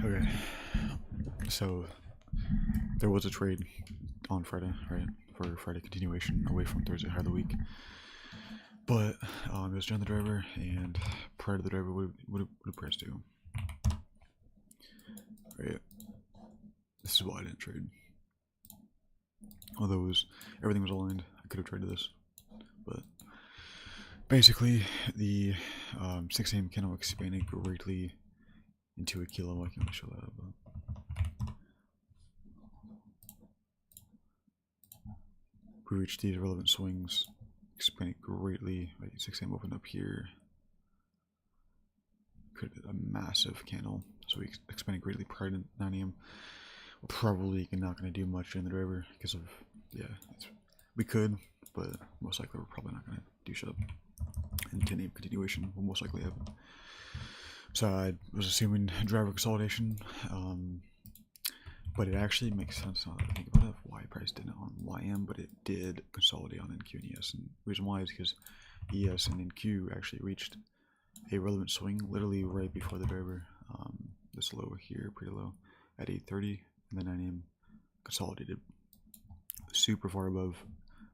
Okay, so there was a trade on Friday, right? For Friday continuation away from Thursday high of the week. But it was during the driver, and prior to the driver, what did price do? Right. This is why I didn't trade. Although everything was aligned, I could have traded this. But basically, the 6 a.m. candle expanded greatly into a kilo. I can't show that, but we reached these relevant swings, expanded greatly. Like 6 a.m. opened up here, created a massive candle, so we expanded greatly prior to 9 a.m. We're probably not going to do much in the driver because of, yeah, we could, but most likely we're probably not going to do shit. And 10 a.m. continuation will most likely happen. So I was assuming driver consolidation, but it actually makes sense now that I think about it, why price didn't on YM, but it did consolidate on NQ and ES. And the reason why is because ES and NQ actually reached a relevant swing literally right before the driver. This low here, pretty low, at 8:30, and then 9 a.m. consolidated super far above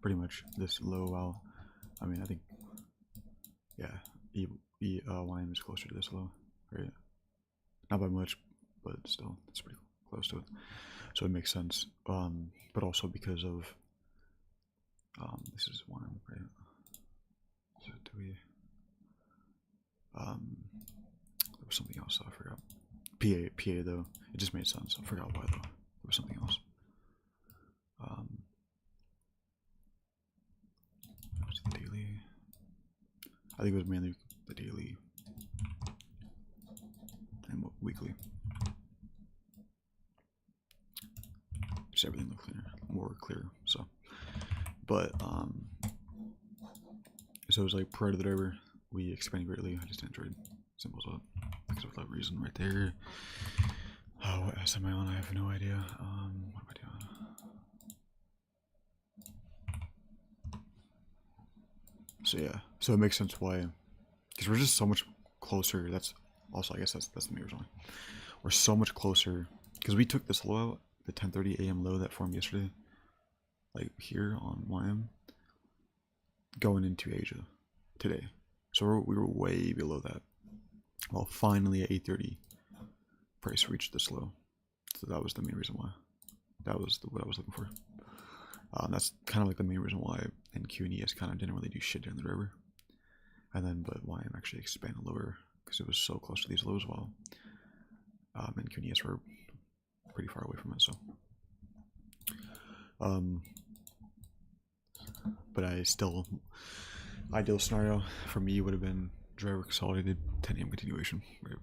pretty much this low. Wow, I mean, I think, yeah, YM is closer to this low, right? Not by much, but still, it's pretty close to it. So it makes sense. But also because of this is YM, right? So do we? There was something else I forgot. PA though, it just made sense. I forgot why though. There was something else. Was it the daily? I think it was mainly the daily and weekly. Just everything looked cleaner, more clear. So, but so it was like prior to the driver, we expanded greatly. I just didn't trade. Simple as that. Because of that reason right there. Oh, what S am I on? I have no idea. What am I doing? So yeah, so it makes sense why, because we're just so much closer. That's also, I guess that's the main reason. We're so much closer because we took this low out, the 10:30 a.m. low that formed yesterday, like here on YM, going into Asia today. So we were way below that. Well, finally at 8:30, price reached this low. So that was the main reason why. That was what I was looking for. That's kind of like the main reason why NQ and ES kind of didn't really do shit during the driver. And then, but YM actually expanded lower because it was so close to these lows, while NQ and ES were pretty far away from it. So, but ideal scenario for me would have been driver consolidated 10 a.m. continuation, right?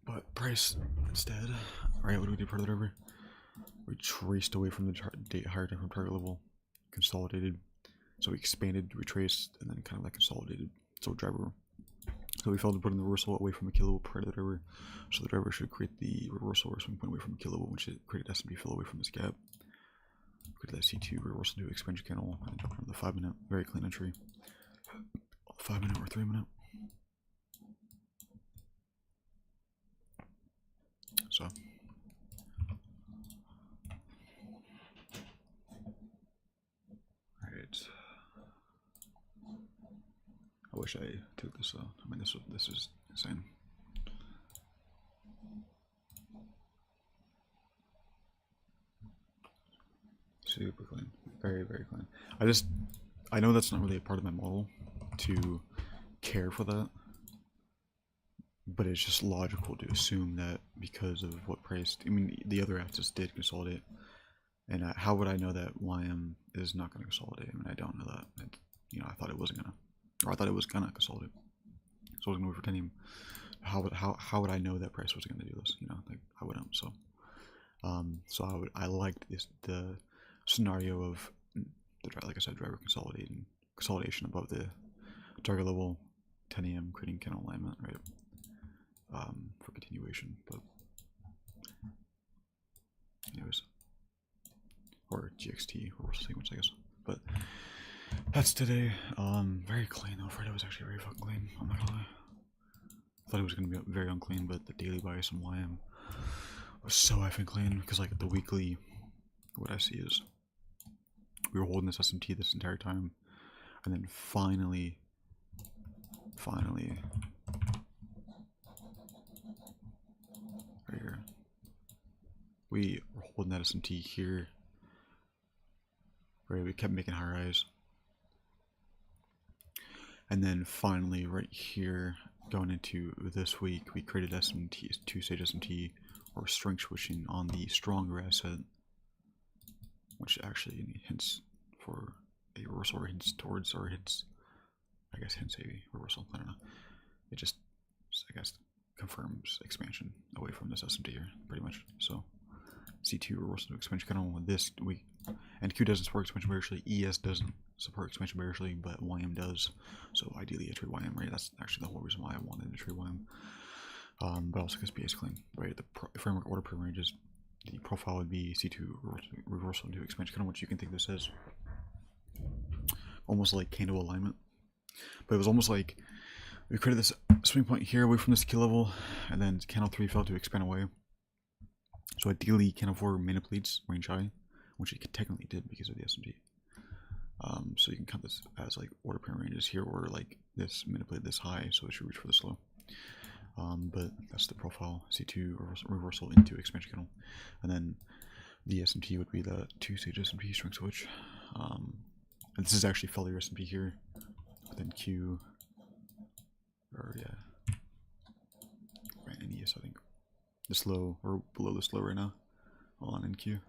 But price instead, right? What do we do for the driver? We traced away from the higher time target level, consolidated. So we expanded, retraced, and then kind of like consolidated. So driver. So we failed to put in the reversal away from a kilo prior to the driver. So the driver should create the reversal or swing point away from a kilo, which should create S&P fill away from this gap. Create that C2 reversal to expansion candle and jump into the 5-minute, very clean entry. 5-minute or 3-minute. So. I wish I took this out. I mean, this is insane. Super clean, very clean. I know that's not really a part of my model to care for that, but it's just logical to assume that because of what price. I mean, the other assets did consolidate, and how would I know that YM is not going to consolidate? I mean, I don't know that. I thought it wasn't gonna. Or I thought it was gonna consolidate. So I was gonna wait for 10 a.m. How would I know that price was gonna do this? Like I wouldn't. So I liked the scenario of like I said, driver consolidation above the target level, 10 a.m. creating candle alignment, right? For continuation, but anyways, or GXT reversal sequence, I guess. But that's today. Very clean though. Friday was actually very fucking clean. I'm not gonna lie. thought it was going to be very unclean, but the daily bias on YM was so effing clean, because like the weekly, what I see is we were holding this SMT this entire time, and then finally right here, we were holding that SMT here, right? We kept making high rise, and then finally right here, going into this week, we created SMT, two-stage SMT, or strength switching on the stronger asset, which actually hints for a reversal, or hints towards, or hints, I guess hints a reversal, I don't know. It just, I guess, confirms expansion away from this SMT here, pretty much. So C2 reversal to expansion kind of this week. NQ doesn't support expansion bearishly, ES doesn't support expansion bearishly, but YM does. So ideally a trade YM, right? That's actually the whole reason why I wanted to trade YM. But also because BA is clean, right? The framework order per ranges, the profile would be C2 reversal into expansion, kind of what you can think this is. Almost like candle alignment. But it was almost like we created this swing point here away from this key level, and then candle 3 fell to expand away. So ideally candle 4 manipulates range high, which it technically did because of the SMT. So you can count this as like order pair ranges here, or like this manipulate this high, so it should reach for this low. But that's the profile, C2 reversal into expansion candle. And then the SMT would be the two-stage SMT strength switch. And this is actually failure SMT here, but then Q, or yeah, right, NES, I think. This low, or below this low right now, all on NQ.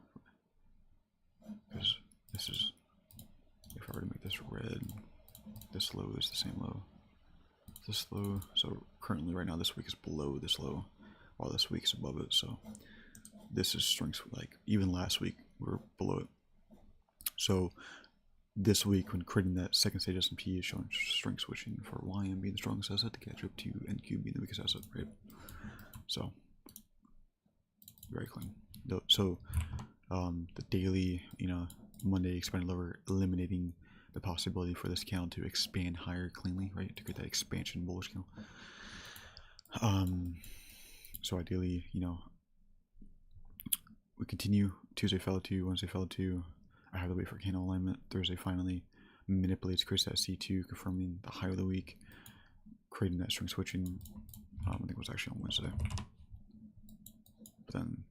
Because this is, if I were to make this red, this low is the same low. This low, so currently right now this week is below this low, while this week is above it, so this is strength, like even last week we were below it. So this week when creating that second stage SMP is showing strength switching for YM being the strongest asset to catch up to NQ being the weakest asset, right? So very clean. So the daily, Monday expanded lower, eliminating the possibility for this candle to expand higher cleanly, right? To get that expansion bullish candle. So ideally, we continue. Tuesday fell to, Wednesday fell to. I have to wait for candle alignment. Thursday finally manipulates, creates that C2, confirming the high of the week, creating that string switching. I think it was actually on Wednesday. But then,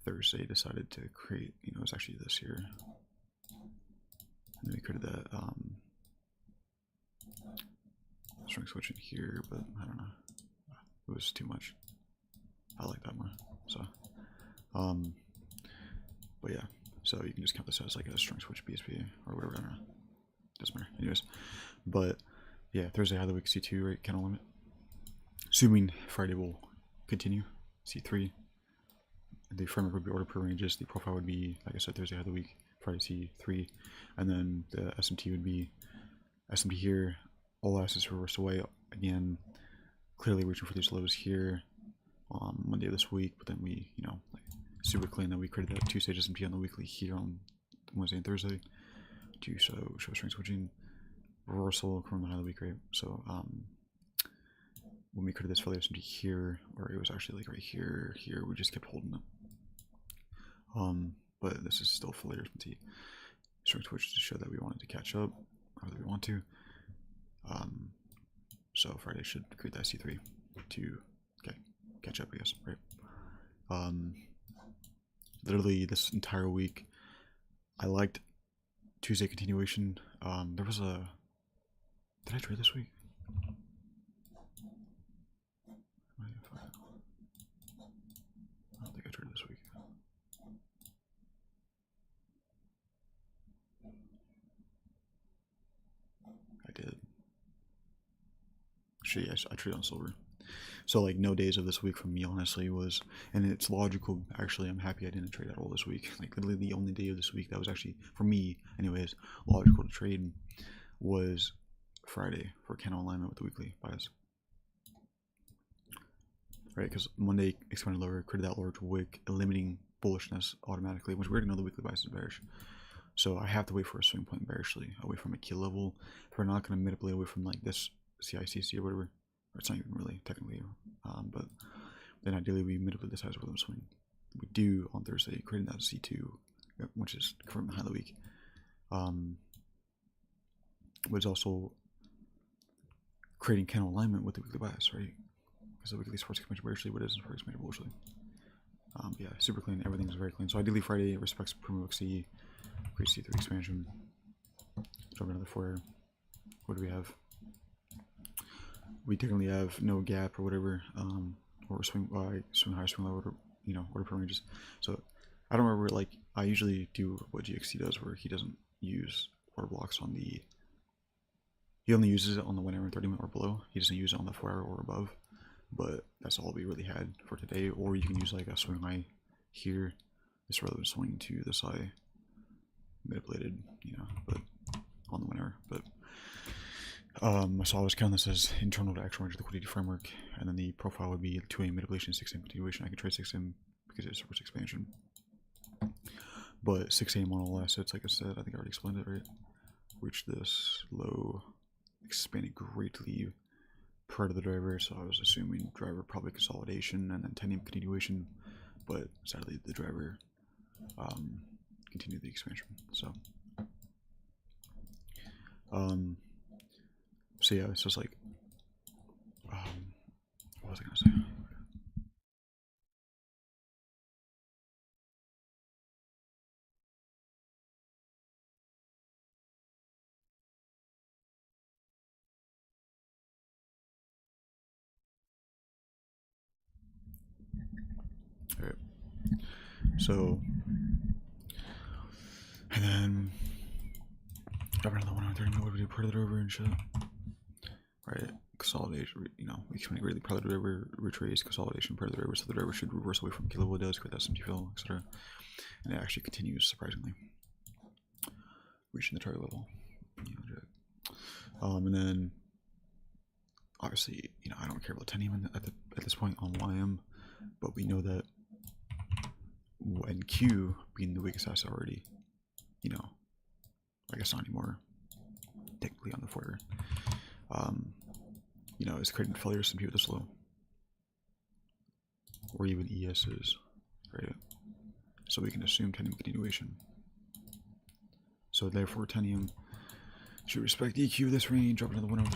Thursday decided to create, it was actually this here. And then we created that string switching here, but I don't know. It was too much. I like that more. So, but yeah, so you can just count this as like a string switch BSP or whatever. I don't know. Doesn't matter. Anyways, but yeah, Thursday had the week C2, right? Candle limit. Assuming Friday will continue C3. The framework would be order per ranges. The profile would be, like I said, Thursday had the week, Friday C3, and then the SMT would be SMT here. All assets reversed away again, clearly reaching for these lows here on Monday of this week. But then we, like super clean that we created that two-stage SMT on the weekly here on Wednesday and Thursday to show string switching reversal from the high of the week, right? So when we created this failure SMT here, or it was actually like right here, we just kept holding it. But this is still failure SMT. String switch to show that we wanted to catch up, or that we want to. So Friday should create that C3 to catch up, I guess, right? Literally this entire week, I liked Tuesday continuation. There was a, did I trade this week? I don't think I traded this week. I did. Actually, I traded on silver. So like no days of this week from me honestly was, and it's logical actually, I'm happy I didn't trade at all this week. Like literally the only day of this week that was actually, for me anyways, logical to trade was Friday for candle alignment with the weekly bias. Right, because Monday expanded lower, created that large wick, limiting bullishness automatically, which we already know the weekly bias is bearish. So I have to wait for a swing point bearishly away from a key level. If we're not going to manipulate away from like this CICC or whatever. Or it's not even really technically, but then ideally we manipulate the size of rhythm swing. We do on Thursday, creating that C2, which is confirmed behind the week. But it's also creating candle alignment with the weekly bias, right? Because the weekly sports expansion bearish what is in sports expansion bullshit. Yeah, super clean. Everything's very clean. So ideally Friday respects Primo XC, create C3 expansion. Jump another 4. What do we have? We technically have no gap or whatever, or swing high, swing low, or order per ranges. So I don't remember, like, I usually do what GXC does, where he doesn't use order blocks on the. He only uses it on the 1 hour and 30 minute or below. He doesn't use it on the 4 hour or above. But that's all we really had for today. Or you can use like a swing high here, this relevant swing to this high, manipulated, but on the 1 hour. But so I was counting this as internal to actual range liquidity framework, and then the profile would be 2AM manipulation, 6AM continuation. I could trade 6AM because it's reverse expansion. But 6AM on all assets, like I said, I think I already explained it, right? Reach this low, expanded greatly prior to the driver, so I was assuming driver probably consolidation and then 10AM continuation, but sadly the driver continued the expansion. So yeah, it's just like what was I gonna say? All right. So, and then drop another 130 minute, what do we do? Part of the river and shit. Right, consolidation, we expand greatly, part of the river, retrace, consolidation, part of the river, so the driver should reverse away from kilovolt does, create that SMT fill, etc. And it actually continues, surprisingly. Reaching the target level. And then, obviously, I don't care about 10AM at this point on YM, but we know that when Q being the weakest asset already, I guess not anymore, technically on the footer, is creating failure SMP with this low, or even ESs, right? So we can assume 10AM continuation. So therefore 10AM should respect EQ this range, drop another 1 hour,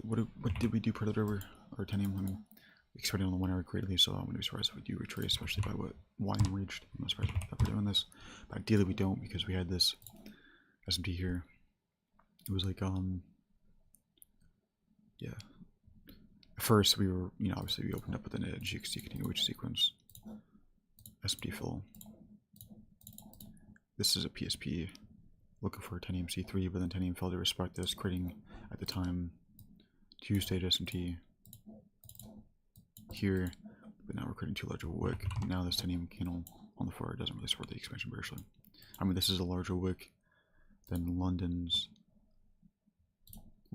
what did we do per the driver, or 10AM, I mean, expanding on the 1 hour greatly, so I'm going to be surprised if we do retrace, especially by what YM reached. I'm not surprised that we're doing this, but ideally we don't, because we had this SMT here. It was like, yeah. First, we were, obviously we opened up with an GXT continuation sequence, SMT fill. This is a PSP, looking for a 10AM C3, but then 10AM failed to respect this, creating, at the time, 2-stage SMT here, but now we're creating too large of a wick. Now this 10AM candle on the floor doesn't really support the expansion bearishly. I mean, this is a larger wick than London's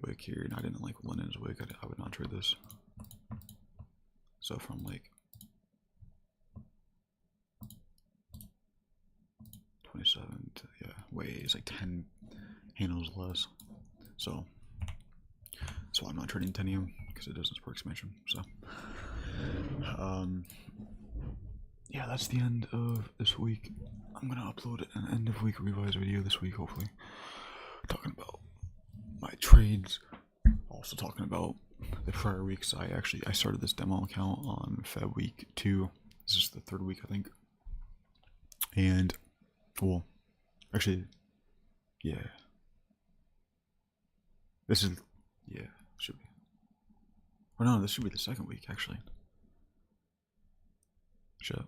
wick here, and I didn't like London's wick. I would not trade this. So from like 27 to, yeah, it's like 10 handles less. So that's why I'm not trading 10AM, because it doesn't support expansion. So yeah, that's the end of this week. I'm gonna upload an end of week revised video this week, hopefully, talking about my trades, also talking about the prior weeks. I started this demo account on Feb week 2. This is the 3rd week, I think. And well, actually, yeah, this is, yeah, should be, or no, this should be the 2nd week, actually. Shit,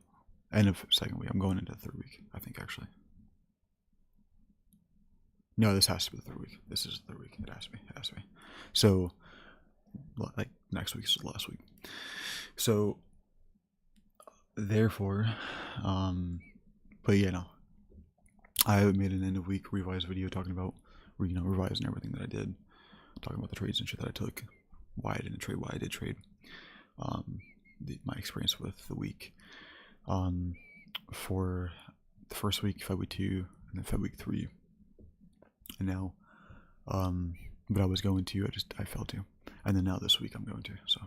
end of 2nd week. I'm going into the 3rd week, I think, actually. No, this has to be the 3rd week. This is the 3rd week. It has to be. It has to be. So, like, next week is the last week. So, therefore, but yeah, no. I made an end of week revised video talking about, revising everything that I did, talking about the trades and shit that I took, why I didn't trade, why I did trade, my experience with the week, for the first week, Feb week 2, and then Feb week 3. And now, but I was going to. I failed to, and then now this week I'm going to. So